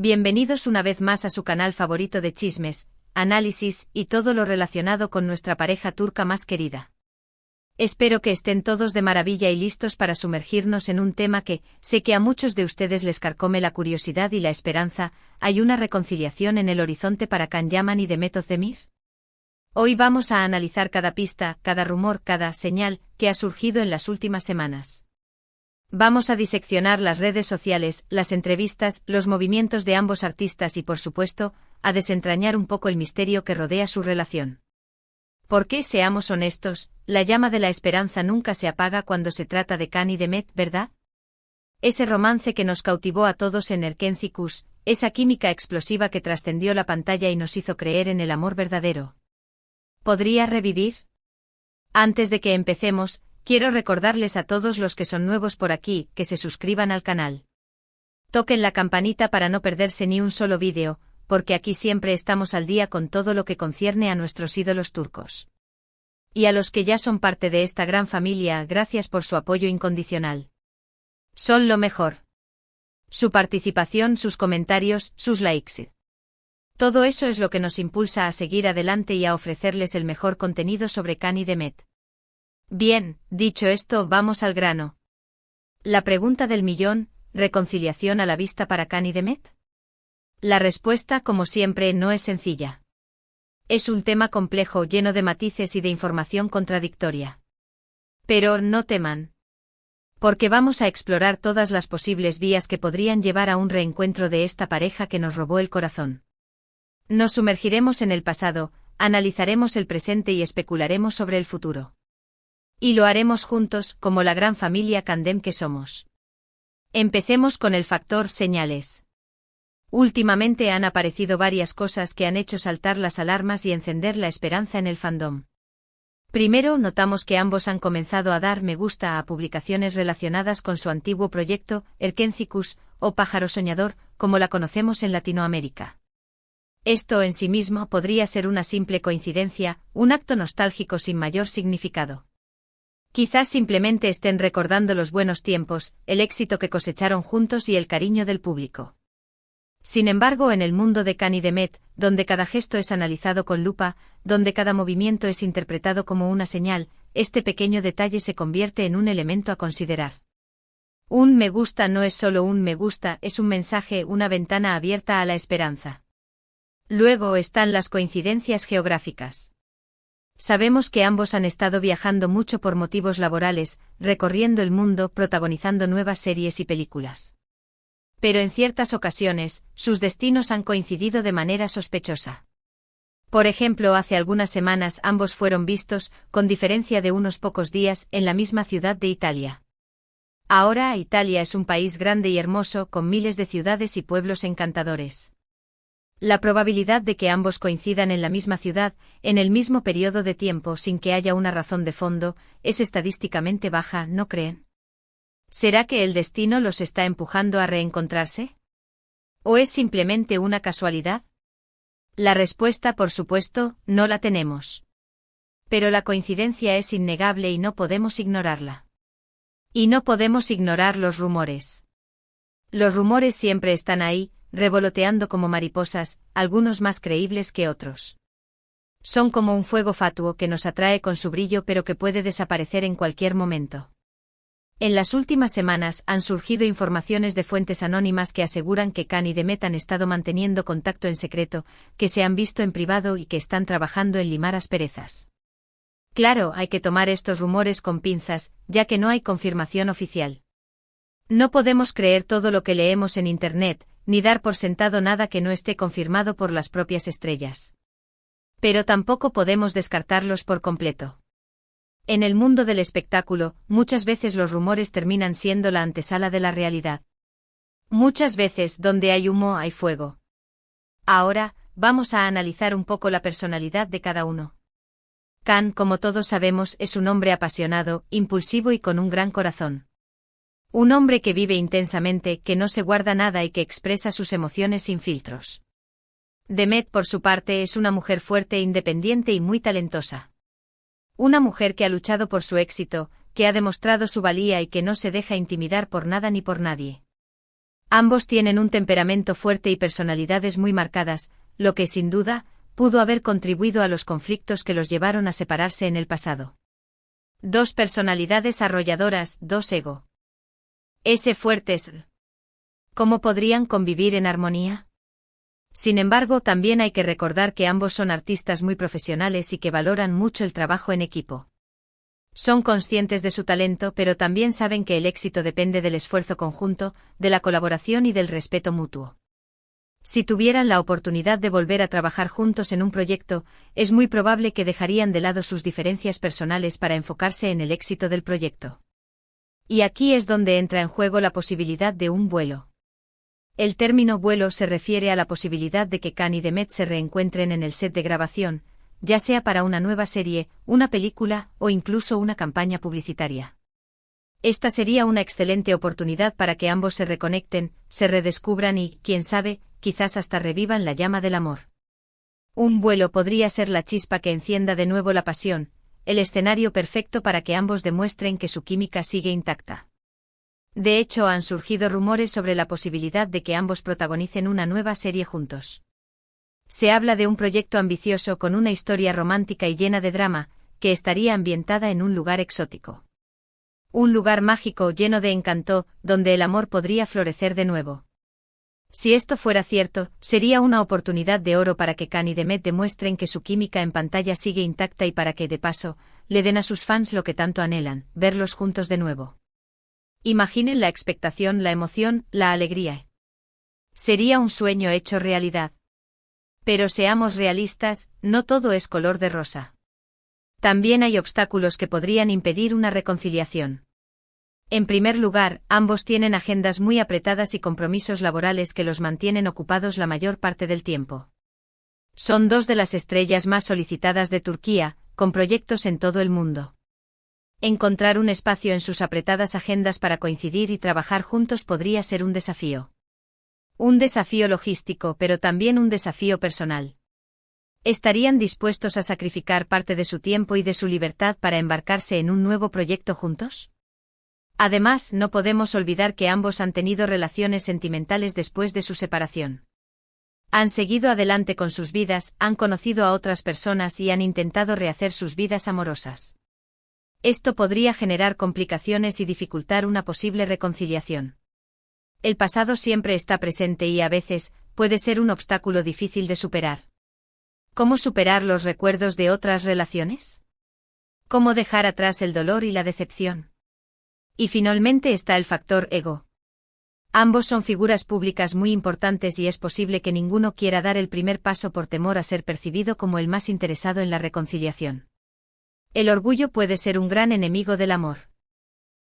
Bienvenidos una vez más a su canal favorito de chismes, análisis y todo lo relacionado con nuestra pareja turca más querida. Espero que estén todos de maravilla y listos para sumergirnos en un tema que, sé que a muchos de ustedes les carcome la curiosidad y la esperanza. ¿Hay una reconciliación en el horizonte para Can Yaman y Demet Özdemir? Hoy vamos a analizar cada pista, cada rumor, cada señal que ha surgido en las últimas semanas. Vamos a diseccionar las redes sociales, las entrevistas, los movimientos de ambos artistas y, por supuesto, a desentrañar un poco el misterio que rodea su relación. Porque, seamos honestos, la llama de la esperanza nunca se apaga cuando se trata de Can y Demet, ¿verdad? Ese romance que nos cautivó a todos en Erkenci, esa química explosiva que trascendió la pantalla y nos hizo creer en el amor verdadero. ¿Podría revivir? Antes de que empecemos, quiero recordarles a todos los que son nuevos por aquí, que se suscriban al canal. Toquen la campanita para no perderse ni un solo vídeo, porque aquí siempre estamos al día con todo lo que concierne a nuestros ídolos turcos. Y a los que ya son parte de esta gran familia, gracias por su apoyo incondicional. Son lo mejor. Su participación, sus comentarios, sus likes. Todo eso es lo que nos impulsa a seguir adelante y a ofrecerles el mejor contenido sobre Can y Demet. Bien, dicho esto, vamos al grano. La pregunta del millón: ¿reconciliación a la vista para Can y Demet? La respuesta, como siempre, no es sencilla. Es un tema complejo, lleno de matices y de información contradictoria. Pero no teman. Porque vamos a explorar todas las posibles vías que podrían llevar a un reencuentro de esta pareja que nos robó el corazón. Nos sumergiremos en el pasado, analizaremos el presente y especularemos sobre el futuro. Y lo haremos juntos, como la gran familia Candem que somos. Empecemos con el factor señales. Últimamente han aparecido varias cosas que han hecho saltar las alarmas y encender la esperanza en el fandom. Primero, notamos que ambos han comenzado a dar me gusta a publicaciones relacionadas con su antiguo proyecto, Erkenci, o Pájaro Soñador, como la conocemos en Latinoamérica. Esto en sí mismo podría ser una simple coincidencia, un acto nostálgico sin mayor significado. Quizás simplemente estén recordando los buenos tiempos, el éxito que cosecharon juntos y el cariño del público. Sin embargo, en el mundo de Can y Demet, donde cada gesto es analizado con lupa, donde cada movimiento es interpretado como una señal, este pequeño detalle se convierte en un elemento a considerar. Un me gusta no es solo un me gusta, es un mensaje, una ventana abierta a la esperanza. Luego están las coincidencias geográficas. Sabemos que ambos han estado viajando mucho por motivos laborales, recorriendo el mundo, protagonizando nuevas series y películas. Pero en ciertas ocasiones, sus destinos han coincidido de manera sospechosa. Por ejemplo, hace algunas semanas ambos fueron vistos, con diferencia de unos pocos días, en la misma ciudad de Italia. Ahora, Italia es un país grande y hermoso, con miles de ciudades y pueblos encantadores. La probabilidad de que ambos coincidan en la misma ciudad, en el mismo periodo de tiempo sin que haya una razón de fondo, es estadísticamente baja, ¿no creen? ¿Será que el destino los está empujando a reencontrarse? ¿O es simplemente una casualidad? La respuesta, por supuesto, no la tenemos. Pero la coincidencia es innegable y no podemos ignorarla. Y no podemos ignorar los rumores. Los rumores siempre están ahí, revoloteando como mariposas, algunos más creíbles que otros. Son como un fuego fatuo que nos atrae con su brillo pero que puede desaparecer en cualquier momento. En las últimas semanas han surgido informaciones de fuentes anónimas que aseguran que Can y Demet han estado manteniendo contacto en secreto, que se han visto en privado y que están trabajando en limar asperezas. Claro, hay que tomar estos rumores con pinzas, ya que no hay confirmación oficial. No podemos creer todo lo que leemos en Internet, ni dar por sentado nada que no esté confirmado por las propias estrellas. Pero tampoco podemos descartarlos por completo. En el mundo del espectáculo, muchas veces los rumores terminan siendo la antesala de la realidad. Muchas veces, donde hay humo hay fuego. Ahora, vamos a analizar un poco la personalidad de cada uno. Can, como todos sabemos, es un hombre apasionado, impulsivo y con un gran corazón. Un hombre que vive intensamente, que no se guarda nada y que expresa sus emociones sin filtros. Demet, por su parte, es una mujer fuerte, independiente y muy talentosa. Una mujer que ha luchado por su éxito, que ha demostrado su valía y que no se deja intimidar por nada ni por nadie. Ambos tienen un temperamento fuerte y personalidades muy marcadas, lo que sin duda pudo haber contribuido a los conflictos que los llevaron a separarse en el pasado. Dos personalidades arrolladoras, dos ego. Fuertes. ¿Cómo podrían convivir en armonía? Sin embargo, también hay que recordar que ambos son artistas muy profesionales y que valoran mucho el trabajo en equipo. Son conscientes de su talento, pero también saben que el éxito depende del esfuerzo conjunto, de la colaboración y del respeto mutuo. Si tuvieran la oportunidad de volver a trabajar juntos en un proyecto, es muy probable que dejarían de lado sus diferencias personales para enfocarse en el éxito del proyecto. Y aquí es donde entra en juego la posibilidad de un vuelo. El término vuelo se refiere a la posibilidad de que Khan y Demet se reencuentren en el set de grabación, ya sea para una nueva serie, una película o incluso una campaña publicitaria. Esta sería una excelente oportunidad para que ambos se reconecten, se redescubran y, quién sabe, quizás hasta revivan la llama del amor. Un vuelo podría ser la chispa que encienda de nuevo la pasión, el escenario perfecto para que ambos demuestren que su química sigue intacta. De hecho, han surgido rumores sobre la posibilidad de que ambos protagonicen una nueva serie juntos. Se habla de un proyecto ambicioso con una historia romántica y llena de drama, que estaría ambientada en un lugar exótico. Un lugar mágico lleno de encanto, donde el amor podría florecer de nuevo. Si esto fuera cierto, sería una oportunidad de oro para que Khan y Demet demuestren que su química en pantalla sigue intacta y para que, de paso, le den a sus fans lo que tanto anhelan, verlos juntos de nuevo. Imaginen la expectación, la emoción, la alegría. Sería un sueño hecho realidad. Pero seamos realistas, no todo es color de rosa. También hay obstáculos que podrían impedir una reconciliación. En primer lugar, ambos tienen agendas muy apretadas y compromisos laborales que los mantienen ocupados la mayor parte del tiempo. Son dos de las estrellas más solicitadas de Turquía, con proyectos en todo el mundo. Encontrar un espacio en sus apretadas agendas para coincidir y trabajar juntos podría ser un desafío. Un desafío logístico, pero también un desafío personal. ¿Estarían dispuestos a sacrificar parte de su tiempo y de su libertad para embarcarse en un nuevo proyecto juntos? Además, no podemos olvidar que ambos han tenido relaciones sentimentales después de su separación. Han seguido adelante con sus vidas, han conocido a otras personas y han intentado rehacer sus vidas amorosas. Esto podría generar complicaciones y dificultar una posible reconciliación. El pasado siempre está presente y a veces puede ser un obstáculo difícil de superar. ¿Cómo superar los recuerdos de otras relaciones? ¿Cómo dejar atrás el dolor y la decepción? Y finalmente está el factor ego. Ambos son figuras públicas muy importantes y es posible que ninguno quiera dar el primer paso por temor a ser percibido como el más interesado en la reconciliación. El orgullo puede ser un gran enemigo del amor.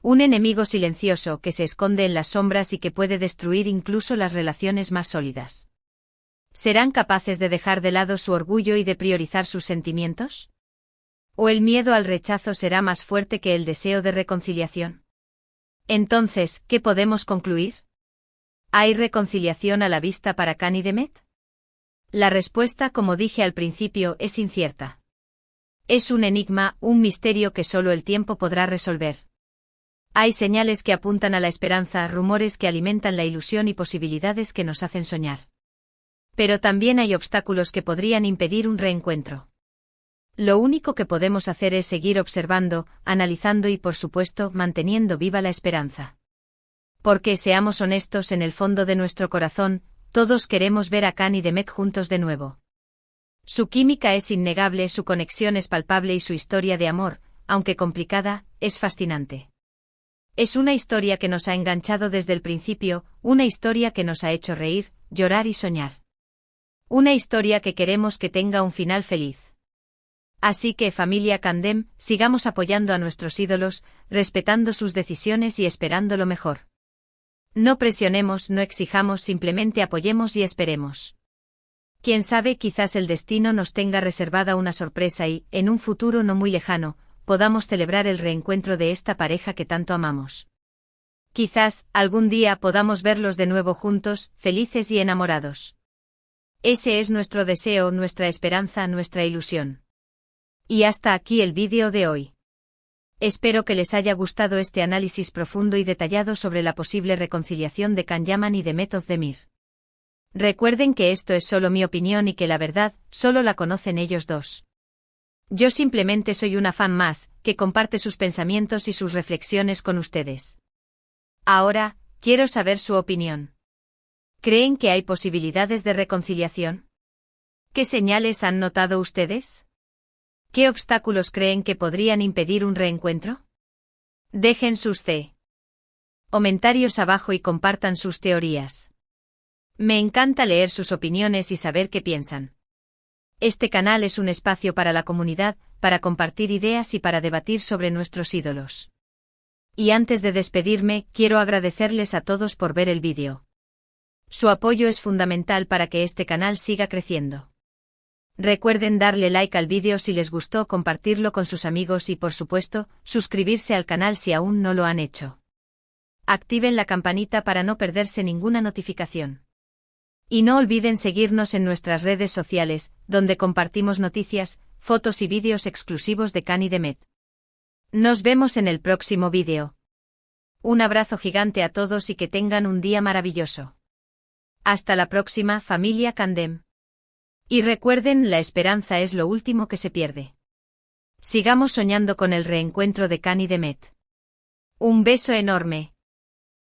Un enemigo silencioso que se esconde en las sombras y que puede destruir incluso las relaciones más sólidas. ¿Serán capaces de dejar de lado su orgullo y de priorizar sus sentimientos? ¿O el miedo al rechazo será más fuerte que el deseo de reconciliación? Entonces, ¿qué podemos concluir? ¿Hay reconciliación a la vista para Khan y Demet? La respuesta, como dije al principio, es incierta. Es un enigma, un misterio que solo el tiempo podrá resolver. Hay señales que apuntan a la esperanza, rumores que alimentan la ilusión y posibilidades que nos hacen soñar. Pero también hay obstáculos que podrían impedir un reencuentro. Lo único que podemos hacer es seguir observando, analizando y, por supuesto, manteniendo viva la esperanza. Porque, seamos honestos, en el fondo de nuestro corazón, todos queremos ver a Khan y Demet juntos de nuevo. Su química es innegable, su conexión es palpable y su historia de amor, aunque complicada, es fascinante. Es una historia que nos ha enganchado desde el principio, una historia que nos ha hecho reír, llorar y soñar. Una historia que queremos que tenga un final feliz. Así que, familia Candem, sigamos apoyando a nuestros ídolos, respetando sus decisiones y esperando lo mejor. No presionemos, no exijamos, simplemente apoyemos y esperemos. Quién sabe, quizás el destino nos tenga reservada una sorpresa y, en un futuro no muy lejano, podamos celebrar el reencuentro de esta pareja que tanto amamos. Quizás, algún día podamos verlos de nuevo juntos, felices y enamorados. Ese es nuestro deseo, nuestra esperanza, nuestra ilusión. Y hasta aquí el vídeo de hoy. Espero que les haya gustado este análisis profundo y detallado sobre la posible reconciliación de Can Yaman y Demet Özdemir. Recuerden que esto es solo mi opinión y que la verdad solo la conocen ellos dos. Yo simplemente soy una fan más, que comparte sus pensamientos y sus reflexiones con ustedes. Ahora, quiero saber su opinión. ¿Creen que hay posibilidades de reconciliación? ¿Qué señales han notado ustedes? ¿Qué obstáculos creen que podrían impedir un reencuentro? Dejen sus comentarios abajo y compartan sus teorías. Me encanta leer sus opiniones y saber qué piensan. Este canal es un espacio para la comunidad, para compartir ideas y para debatir sobre nuestros ídolos. Y antes de despedirme, quiero agradecerles a todos por ver el vídeo. Su apoyo es fundamental para que este canal siga creciendo. Recuerden darle like al vídeo si les gustó, compartirlo con sus amigos y por supuesto, suscribirse al canal si aún no lo han hecho. Activen la campanita para no perderse ninguna notificación. Y no olviden seguirnos en nuestras redes sociales, donde compartimos noticias, fotos y vídeos exclusivos de Can y Demet. Nos vemos en el próximo vídeo. Un abrazo gigante a todos y que tengan un día maravilloso. Hasta la próxima, familia Candem. Y recuerden, la esperanza es lo último que se pierde. Sigamos soñando con el reencuentro de Can y Demet. Un beso enorme.